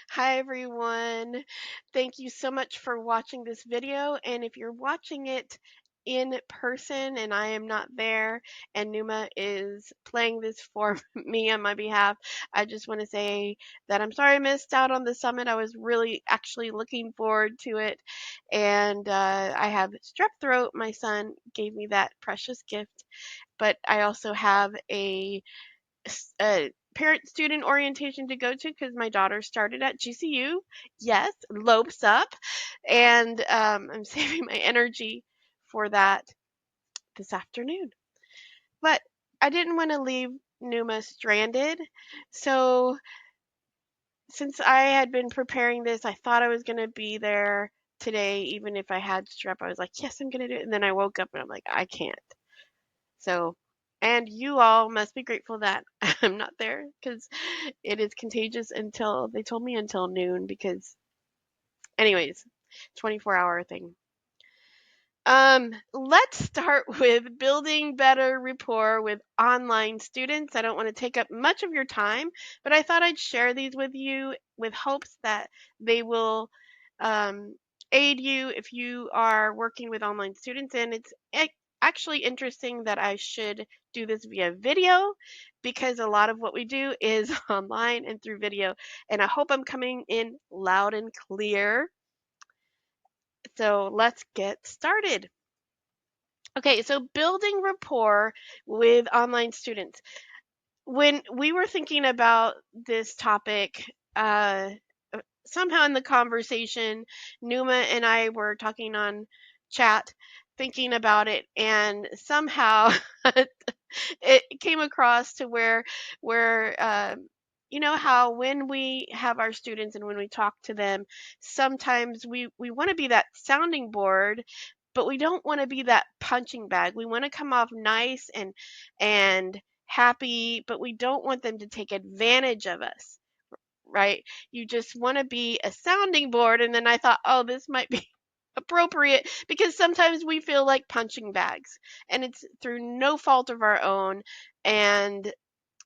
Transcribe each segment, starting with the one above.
Hi everyone. Thank you so much for watching this video. And if you're watching it in person and I am not there and Numa is playing this for me on my behalf, I just want to say that I'm sorry I missed out on the summit. I was really actually looking forward to it. And I have strep throat. My son gave me that precious gift. But I also have a parent student orientation to go to because my daughter started at GCU. Yes, lopes up. And I'm saving my energy for that this afternoon. But I didn't want to leave Numa stranded. So since I had been preparing this, I thought I was going to be there today, even if I had strep. I was like, yes, I'm going to do it. And then I woke up and I'm like, I can't. So, and you all must be grateful that I'm not there because it is contagious until they told me until noon because anyways, 24-hour thing. Let's start with building better rapport with online students. I don't want to take up much of your time, but I thought I'd share these with you with hopes that they will um, aid you if you are working with online students. And it's actually interesting that I should do this via video because a lot of what we do is online and through video. And I hope I'm coming in loud and clear. So let's get started. Okay, so building rapport with online students. When we were thinking about this topic, somehow in the conversation, Numa and I were talking on chat, thinking about it, and somehow it came across to where you know how when we have our students and when we talk to them, sometimes we want to be that sounding board, but we don't want to be that punching bag. We want to come off nice and happy, but we don't want them to take advantage of us, right? You just want to be a sounding board. And then I thought, oh, this might be appropriate because sometimes we feel like punching bags and it's through no fault of our own. And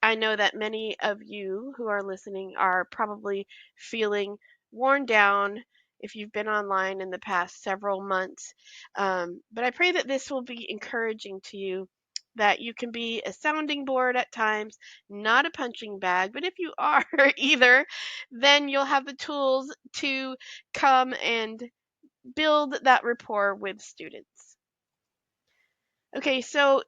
I know that many of you who are listening are probably feeling worn down if you've been online in the past several months. But I pray that this will be encouraging to you, that you can be a sounding board at times, not a punching bag. But if you are either, then you'll have the tools to come and build that rapport with students. Okay, so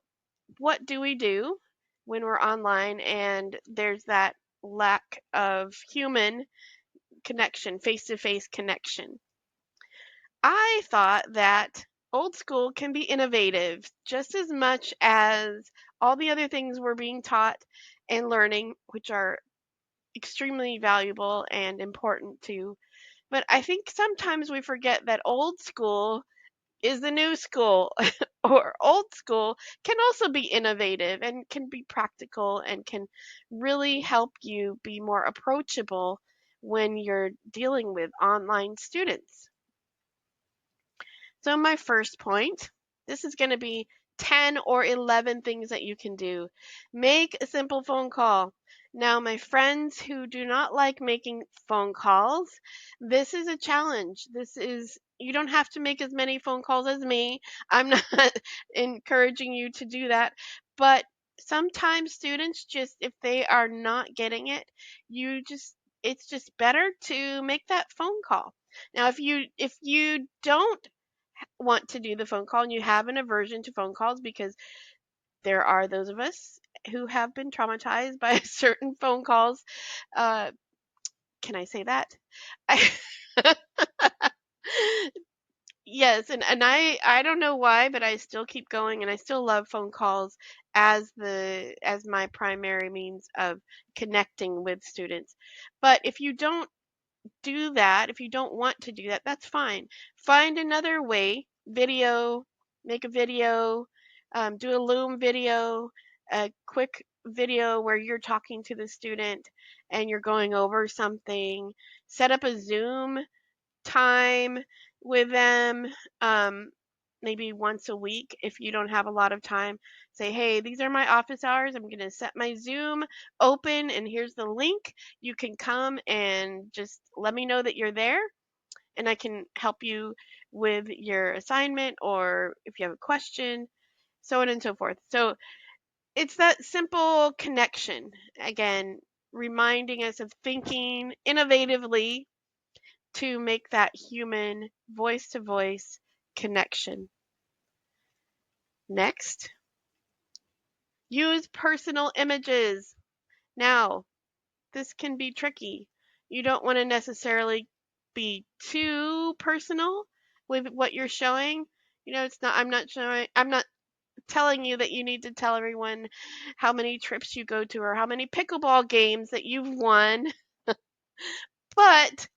what do we do when we're online and there's that lack of human connection, face to face connection? I thought that old school can be innovative just as much as all the other things we're being taught and learning, which are extremely valuable and important too. But I think sometimes we forget that old school is the new school or old school can also be innovative and can be practical and can really help you be more approachable when you're dealing with online students. So, my first point, this is going to be 10 or 11 things that you can do. Make a simple phone call. Now, my friends who do not like making phone calls, this is a challenge. You don't have to make as many phone calls as me. I'm not encouraging you to do that. But sometimes students just, if they are not getting it, it's just better to make that phone call. Now, if you don't want to do the phone call and you have an aversion to phone calls because there are those of us who have been traumatized by certain phone calls. Uh, can I say that? I, yes, and I don't know why, but I still keep going and I still love phone calls as my primary means of connecting with students. But if you don't do that, if you don't want to do that, that's fine. Find another way, video, make a video, do a Loom video, a quick video where you're talking to the student and you're going over something. Set up a Zoom time with them, maybe once a week if you don't have a lot of time. say, hey, these are my office hours. I'm going to set my Zoom open, and here's the link. You can come and just let me know that you're there, and I can help you with your assignment or if you have a question, so on and so forth. So it's that simple connection. Again, reminding us of thinking innovatively to make that human voice to voice connection. Next, use personal images. Now, this can be tricky. You don't want to necessarily be too personal with what you're showing. I'm not telling you that you need to tell everyone how many trips you go to or how many pickleball games that you've won, but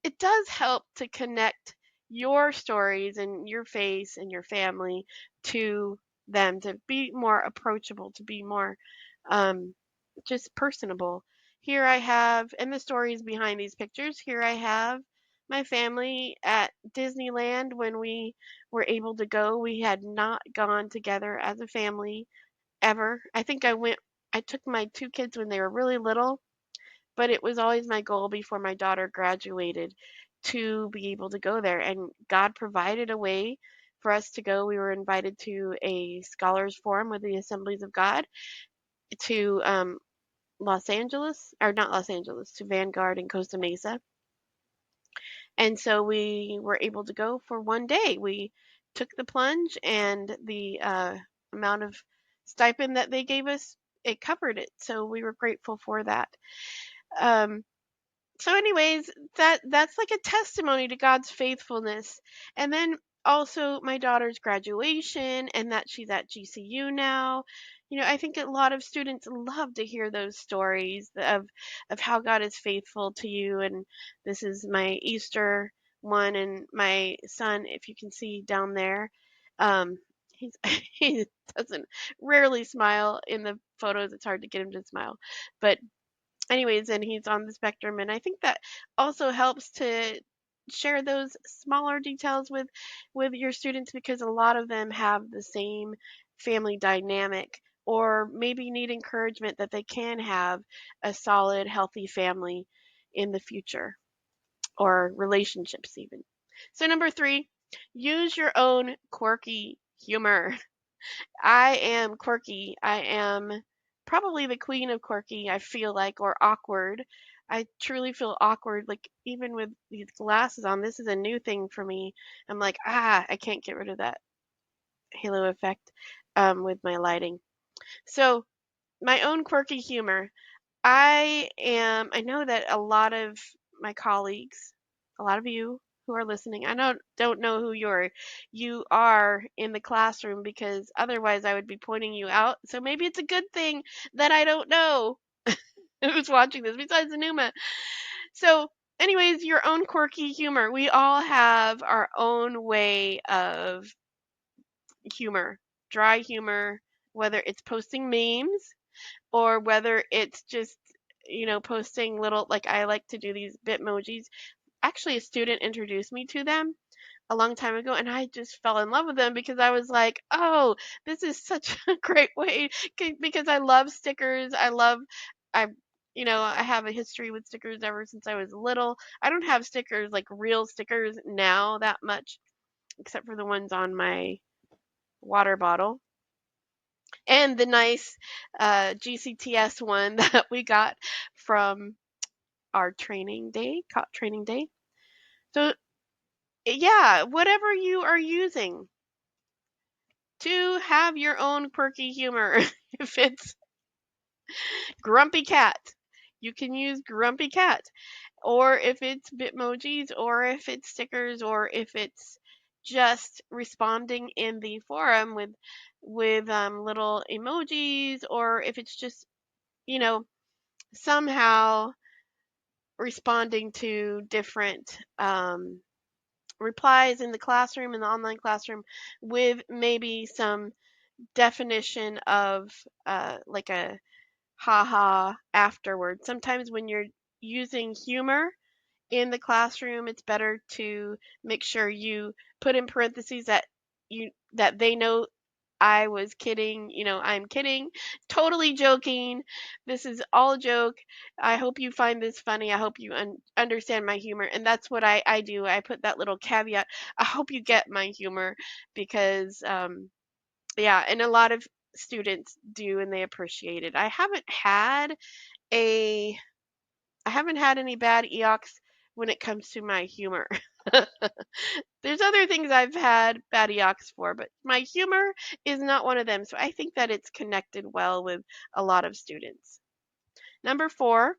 it does help to connect your stories and your face and your family to them, to be more approachable, to be more um, just personable. Here I have, and the stories behind these pictures, here I have my family at Disneyland when we were able to go. We had not gone together as a family ever. I took my two kids when they were really little, but it was always my goal before my daughter graduated to be able to go there. And God provided a way for us to go. We were invited to a scholars forum with the Assemblies of God to Los Angeles, or not Los Angeles, to Vanguard and Costa Mesa. And so we were able to go for one day. We took the plunge, and the amount of stipend that they gave us, it covered it. So we were grateful for that. Um, so anyways, that's like a testimony to God's faithfulness. And then also my daughter's graduation and that she's at GCU now. I think a lot of students love to hear those stories of how God is faithful to you. And this is my Easter one, and my son, if you can see down there, um he's he doesn't rarely smile in the photos. It's hard to get him to smile. But anyways, and he's on the spectrum, and I think that also helps to share those smaller details with your students, because a lot of them have the same family dynamic, or maybe need encouragement that they can have a solid healthy family in the future, or relationships even. So number 3, use your own quirky humor. I am quirky. I am probably the queen of quirky, I feel like, or awkward. I truly feel awkward, like even with these glasses on. This is a new thing for me. I'm like, I can't get rid of that halo effect with my lighting. So, my own quirky humor. I know that a lot of my colleagues, a lot of you who are listening, I don't know who you are in the classroom, because otherwise I would be pointing you out. So maybe it's a good thing that I don't know who's watching this besides Anuma. So anyways, your own quirky humor. We all have our own way of humor, dry humor, whether it's posting memes or whether it's just posting little, like I like to do these bitmojis. Actually, a student introduced me to them a long time ago, and I just fell in love with them, because I was like, oh, this is such a great way, because I love stickers. I I have a history with stickers ever since I was little. I don't have stickers, like real stickers, now that much, except for the ones on my water bottle, and the nice GCTS one that we got from our training day, caught training day. So yeah, whatever you are using to have your own quirky humor. If it's grumpy cat, you can use grumpy cat. Or if it's bitmojis, or if it's stickers, or if it's just responding in the forum with little emojis, or if it's just you know somehow responding to different replies in the classroom, in the online classroom, with maybe some definition of like a haha afterward. Sometimes when you're using humor in the classroom, it's better to make sure you put in parentheses that they know I was kidding. I'm kidding, totally joking. This is all a joke. I hope you find this funny. I hope you understand my humor. And that's what I do. I put that little caveat. I hope you get my humor because, yeah, and a lot of students do and they appreciate it. A, I haven't had any bad EOCs when it comes to my humor. There's other things I've had bad EOCs for, but my humor is not one of them. So I think that it's connected well with a lot of students. Number 4,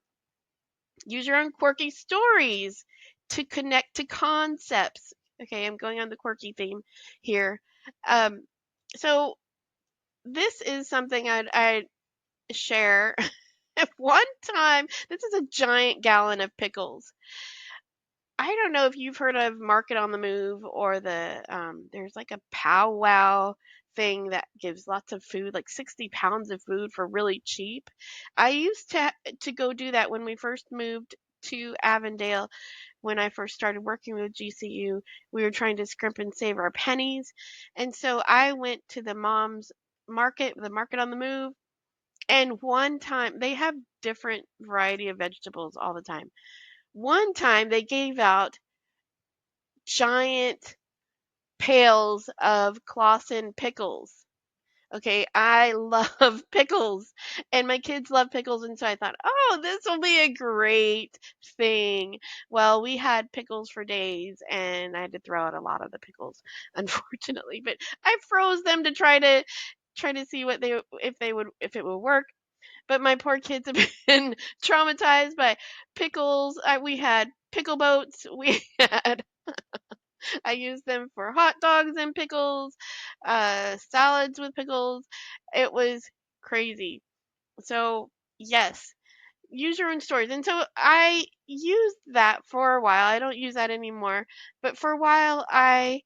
use your own quirky stories to connect to concepts. Okay, I'm going on the quirky theme here. Um, so this is something I'd share. One time, this is a giant gallon of pickles. I don't know if you've heard of Market on the Move or there's like a powwow thing that gives lots of food, like 60 pounds of food for really cheap. I used to go do that when we first moved to Avondale. When I first started working with GCU, we were trying to scrimp and save our pennies. And so I went to the Market on the Move, and one time they have different variety of vegetables all the time. One time they gave out giant pails of Clausen pickles. Okay, I love pickles and my kids love pickles, and so I thought, "Oh, this will be a great thing." Well, we had pickles for days and I had to throw out a lot of the pickles unfortunately, but I froze them to try to see what they if it would work. But my poor kids have been traumatized by pickles. We had pickle boats. We had I used them for hot dogs and pickles, salads with pickles. It was crazy. So, yes, use your own stories. And so I used that for a while. I don't use that anymore. But for a while, I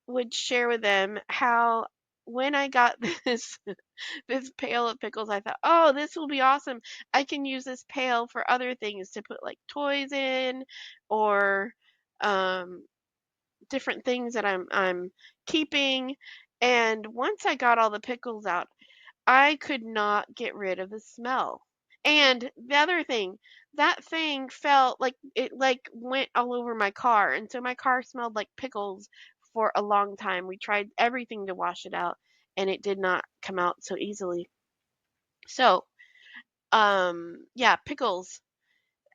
would share with them how when I got this pail of pickles, I thought, oh, this will be awesome. I can use this pail for other things to put like toys in or um, different things that I'm keeping. And once I got all the pickles out, I could not get rid of the smell. And the other thing, that thing felt like it like went all over my car. And so my car smelled like pickles for a long time. We tried everything to wash it out and it did not come out so easily. So, yeah, pickles.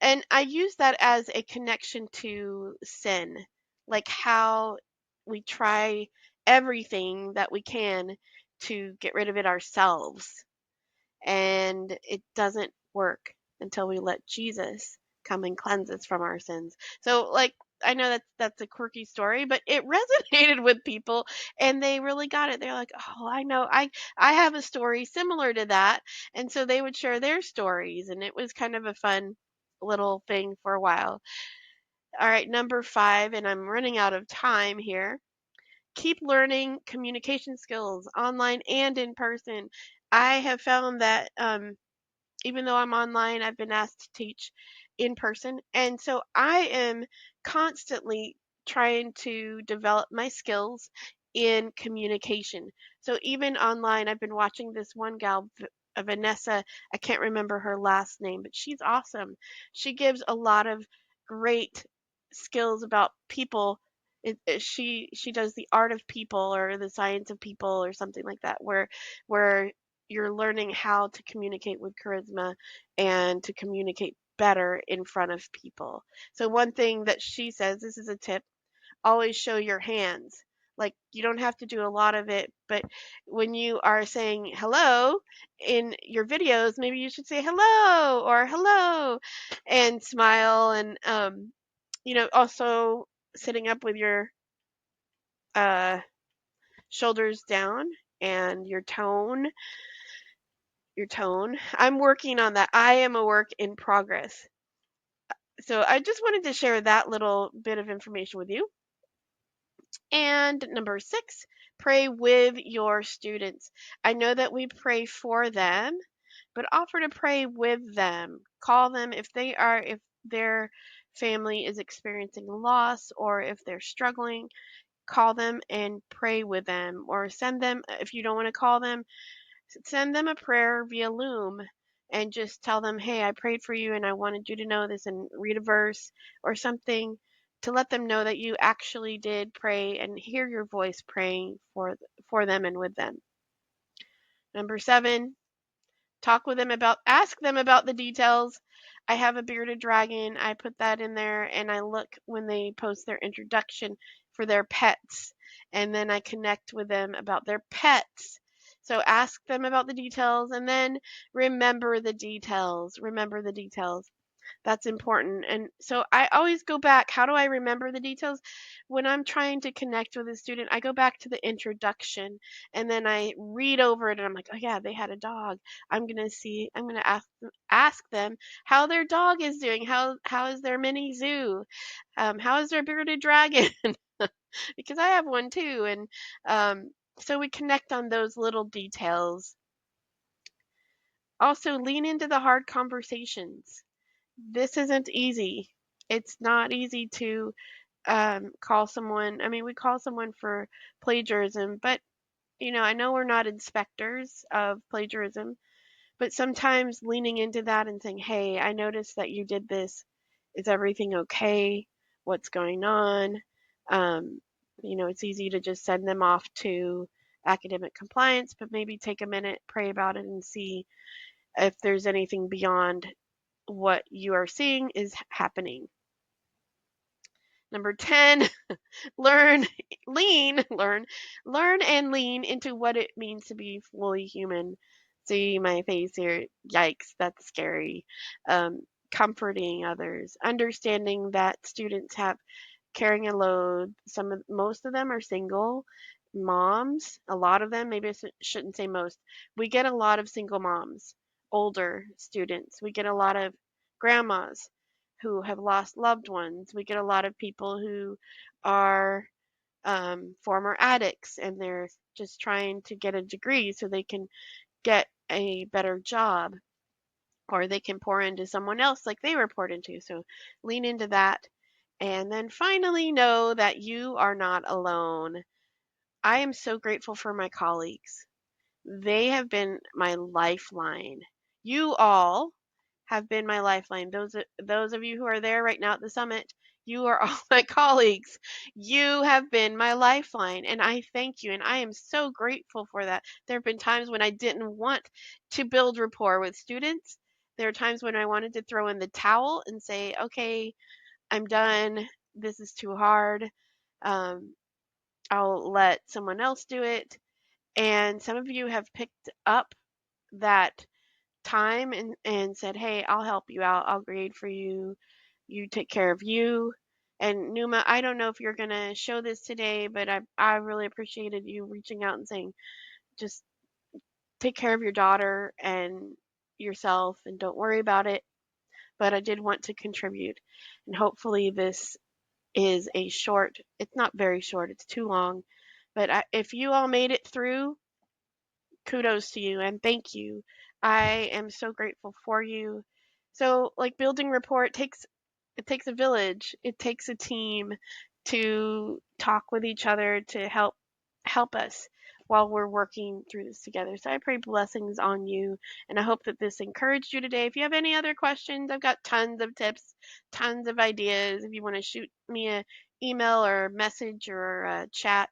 And I use that as a connection to sin, like how we try everything that we can to get rid of it ourselves, and it doesn't work until we let Jesus come and cleanse us from our sins. So, like, I know that's a quirky story, but it resonated with people and they really got it. They're like, "Oh, I know. I have a story similar to that." And so they would share their stories and it was kind of a fun little thing for a while. All right, number 5, and I'm running out of time here. Keep learning communication skills online and in person. I have found that even though I'm online, I've been asked to teach in person. And so I am constantly trying to develop my skills in communication. So even online, I've been watching this one gal, Vanessa. I can't remember her last name, but she's awesome. She gives a lot of great skills about people. She does the art of people or the science of people or something like that, where you're learning how to communicate with charisma and to communicate better in front of people. So one thing that she says, this is a tip, always show your hands. Like you don't have to do a lot of it, but when you are saying hello in your videos, maybe you should say hello or hello and smile and also sitting up with your uh shoulders down and your tone. I'm working on that. I am a work in progress. So I just wanted to share that little bit of information with you. And number 6, pray with your students. I know that we pray for them, but offer to pray with them. Call them if their family is experiencing loss or if they're struggling. call them and pray with them, or send them, if you don't want to call them, send them a prayer via Loom and just tell them, hey, I prayed for you and I wanted you to know this, and read a verse or something to let them know that you actually did pray and hear your voice praying for them and with them. Number 7, ask them about the details. I have a bearded dragon. I put that in there and I look when they post their introduction for their pets, and then I connect with them about their pets. So ask them about the details and then remember the details. Remember the details. That's important. And so I always go back. How do I remember the details? When I'm trying to connect with a student, I go back to the introduction and then I read over it and I'm like, oh yeah, they had a dog. I'm going to ask them how their dog is doing. How is their mini zoo? How is their bearded dragon? Because I have one too. And so we connect on those little details. Also, lean into the hard conversations. This isn't easy. It's not easy to call someone. I mean, we call someone for plagiarism, but I know we're not inspectors of plagiarism, but sometimes leaning into that and saying, hey, I noticed that you did this. Is everything okay? What's going on? Um, it's easy to just send them off to academic compliance, but maybe take a minute, pray about it, and see if there's anything beyond what you are seeing is happening. Number 10, learn, learn and lean into what it means to be fully human. See my face here. Yikes, that's scary. Comforting others, understanding that students have carrying a load. Most of them are single moms. A lot of them, maybe I shouldn't say most. We get a lot of single moms, older students. We get a lot of grandmas who have lost loved ones. We get a lot of people who are former addicts and they're just trying to get a degree so they can get a better job, or they can pour into someone else like they were poured into. So lean into that. And then finally, know that you are not alone. I am so grateful for my colleagues. They have been my lifeline. You all have been my lifeline. Those of you who are there right now at the summit, you are all my colleagues. You have been my lifeline, and I thank you, and I am so grateful for that. There have been times when I didn't want to build rapport with students. There are times when I wanted to throw in the towel and say, okay, I'm done. This is too hard. Um, I'll let someone else do it. And some of you have picked up that time and said, hey, I'll help you out. I'll grade for you. You take care of you. And Numa, I don't know if you're going to show this today, but I really appreciated you reaching out and saying, just take care of your daughter and yourself and don't worry about it. But I did want to contribute. And hopefully this is a short, it's not very short, it's too long. But if you all made it through, kudos to you and thank you. I am so grateful for you. So, like building rapport, it takes a village. It takes a team to talk with each other to help us while we're working through this together. So I pray blessings on you, and I hope that this encouraged you today. If you have any other questions, I've got tons of tips, tons of ideas. If you want to shoot me an email or message or a chat,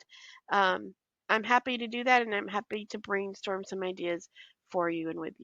um, I'm happy to do that, and I'm happy to brainstorm some ideas for you and with you.